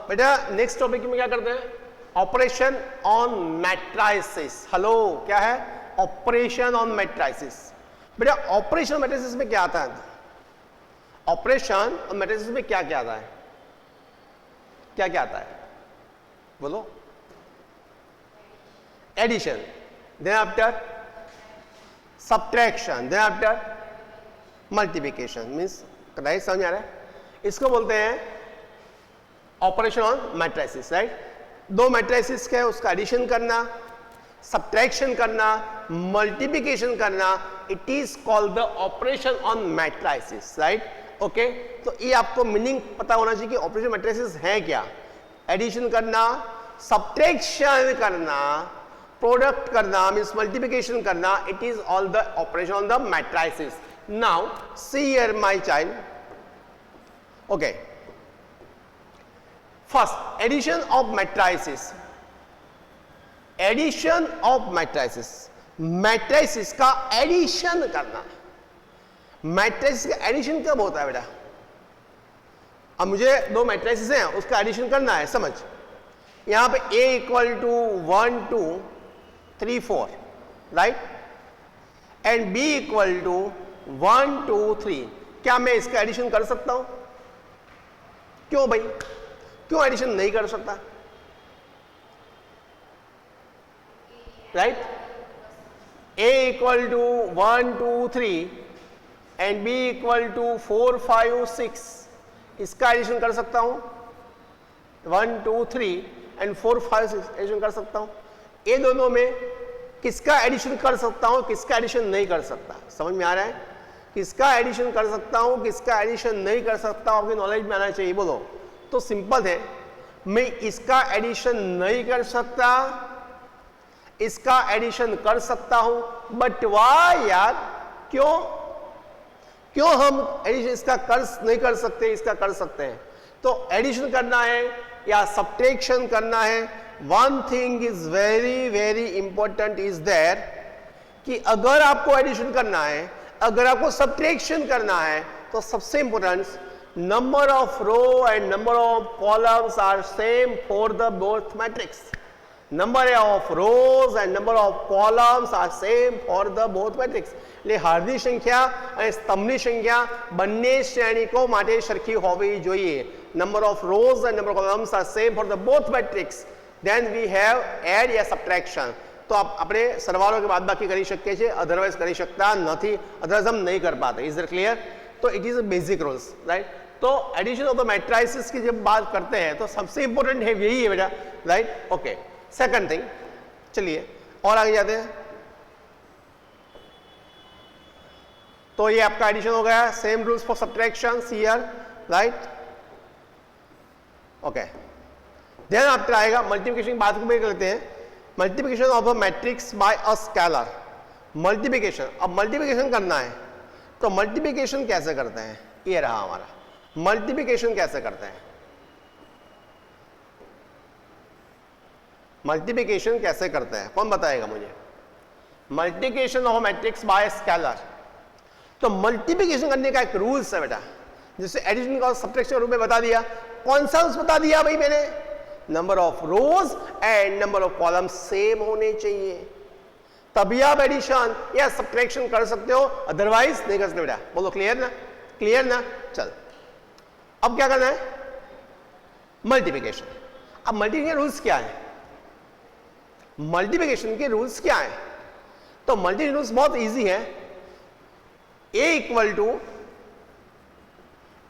बेटा next topic में क्या करते हैं, ऑपरेशन ऑन मैट्राइसिस। हेलो, क्या है ऑपरेशन ऑन मैट्राइसिस? बेटा ऑपरेशन ऑन मैट्राइसिस में क्या आता है? ऑपरेशन ऑन मैट्राइसिस में क्या क्या आता है? क्या क्या आता है बोलो? Addition, then after subtraction, then after multiplication. Means right, समझ आ रहा है? इसको बोलते हैं ऑपरेशन ऑन मैट्राइसिस, राइट? दो मैट्राइसिस के उसका एडिशन करना, सब्ट्रैक्शन करना, मल्टीप्लिकेशन करना, it is called the operation on matrices, right? Okay, तो ये आपको मीनिंग पता होना चाहिए कि ऑपरेशन मैट्राइसिस है क्या। एडिशन करना, सब्ट्रैक्शन करना, प्रोडक्ट करना, मीन्स मल्टीप्लिकेशन करना, it is all the operation on the matrices. Now see here my child, okay, first addition of matrices. Addition of matrices, matrices का एडिशन करना। मैट्राइसिस का addition कब होता है बेटा? अब मुझे दो मैट्राइसिस हैं, उसका एडिशन करना है, समझ। यहां पे A equal to 1 2 3 4, right, and B equal to 1 2 3। क्या मैं इसका एडिशन कर सकता हूं? क्यों भाई, क्यों एडिशन नहीं कर सकता? Right, A equal to 1 2 3 and B equal to 4 5 6, इसका एडिशन कर सकता हूं। 1 2 3 एंड 4 5 6 एडिशन कर सकता हूं। ये दोनों में किसका एडिशन कर सकता हूं, किसका एडिशन नहीं कर सकता? समझ में आ रहा है? किसका एडिशन कर सकता हूं, किसका एडिशन नहीं कर सकता, आपकी नॉलेज में आना चाहिए। बोलो। तो सिंपल है, मैं इसका एडिशन नहीं कर सकता, इसका एडिशन कर सकता हूं, बट वाई यार, क्यों क्यों हम एडिशन इसका नहीं कर सकते, इसका कर सकते हैं? तो एडिशन करना है या सब्ट्रैक्शन करना है, one thing is very very important is there कि अगर आपको एडिशन करना है, अगर आपको सब्ट्रैक्शन करना है, तो सबसे important number of row and number of columns are same for the both matrix. Number of rows and number of columns are same for the both matrix. એટલે હાર્દની સંખ્યા અને સ્તંભની સંખ્યા બંને શ્રેણીકો માટે સરખી હોવી જોઈએ. Number of rows and number of columns are same for the both matrix. Then we have add या subtraction. तो આપણે સરવાળો કે બાદબાકી કરી શકીએ છીએ, અધરવાઇઝ કરી શકતા નથી, અધરવાઇઝ हम नहीं कर पाते. Is that clear? तो it is basic rules, right? तो एडिशन ऑफ द मैट्राइसिस की जब बात करते हैं तो सबसे इंपॉर्टेंट है यही है बेटा, राइट? ओके, सेकंड थिंग, चलिए और आगे जाते हैं। तो ये आपका एडिशन हो गया, same rules for subtraction here, right? Okay, then after आएगा मल्टीप्लिकेशन की बात को भी करते हैं। Multiplication of a matrix by a scalar. Multiplication, अब मल्टीप्लिकेशन करना है तो मल्टीप्लिकेशन कैसे करते हैं? ये रहा हमारा मल्टीप्लिकेशन कैसे करते हैं। मल्टीप्लिकेशन कैसे करते हैं, कौन बताएगा मुझे? Multiplication of matrix bye scalar. तो मल्टीप्लिकेशन करने का एक रूल्स है बेटा, जिससे एडिशन का सब्ट्रैक्शन रूप में बता दिया। कौन सा रूल्स बता दिया भाई मैंने? Number of rose and number of column same होने चाहिए, तभी आप एडिशन या सब्ट्रैक्शन कर सकते हो, अदरवाइज नहीं कर सकते बेटा। बोलो क्लियर ना? क्लियर ना? चल, अब क्या करना है? मल्टीप्लिकेशन। अब मल्टीप्लिकेशन रूल्स क्या है? मल्टीप्लिकेशन के रूल्स क्या है? तो मल्टीप्लिकेशन रूल्स बहुत इजी है। A equal to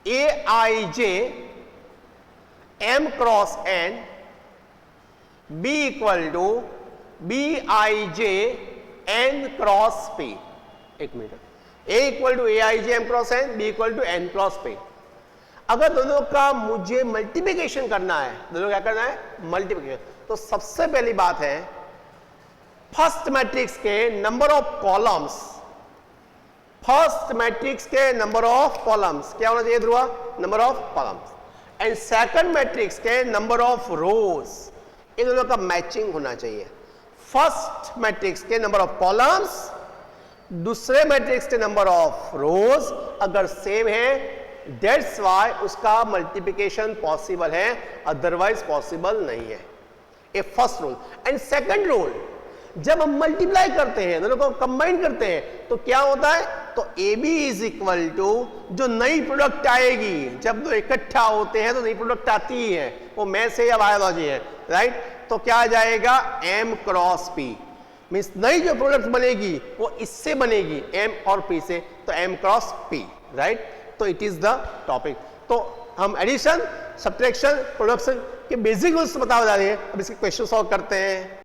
AIJ M cross N, B equal to BIJ N cross P। एक minute, A equal to AIJ M cross N, B equal to N cross P। अगर दोनों का मुझे multiplication करना है, दोनों क्या करना है? मल्टीप्लिकेशन। तो सबसे पहली बात है, फर्स्ट मैट्रिक्स के number of columns, first matrix के नंबर ऑफ कॉलम्स क्या होना चाहिए Dhruva? Number of columns. And second matrix के नंबर ऑफ रोज, इन दोनों का मैचिंग होना चाहिए। फर्स्ट मैट्रिक्स के नंबर ऑफ कॉलम्स, दूसरे मैट्रिक्स के नंबर ऑफ रोज अगर सेम है, दैट्स वाई उसका मल्टीप्लिकेशन पॉसिबल है, अदरवाइज पॉसिबल नहीं है। A first rule. And second rule, जब हम मल्टीप्लाई करते हैं, दोनों को कंबाइन करते हैं, तो क्या होता है, तो A B is equal to जो नई प्रोडक्ट आएगी, जब दो इकट्ठा होते हैं तो नई प्रोडक्ट आती ही है, वो मैथ से या बायोलॉजी है, राइट। तो क्या आ जाएगा, एम क्रॉस पी, मीन्स नई जो प्रोडक्ट बनेगी वो इससे बनेगी, एम और पी से, तो एम क्रॉस पी, राइट। तो इट इज द टॉपिक। तो हम एडिशन, सब्ट्रैक्शन, प्रोडक्शन के बेसिक रूल्स बता रहे हैं। अब इसके क्वेश्चन सॉल्व करते हैं।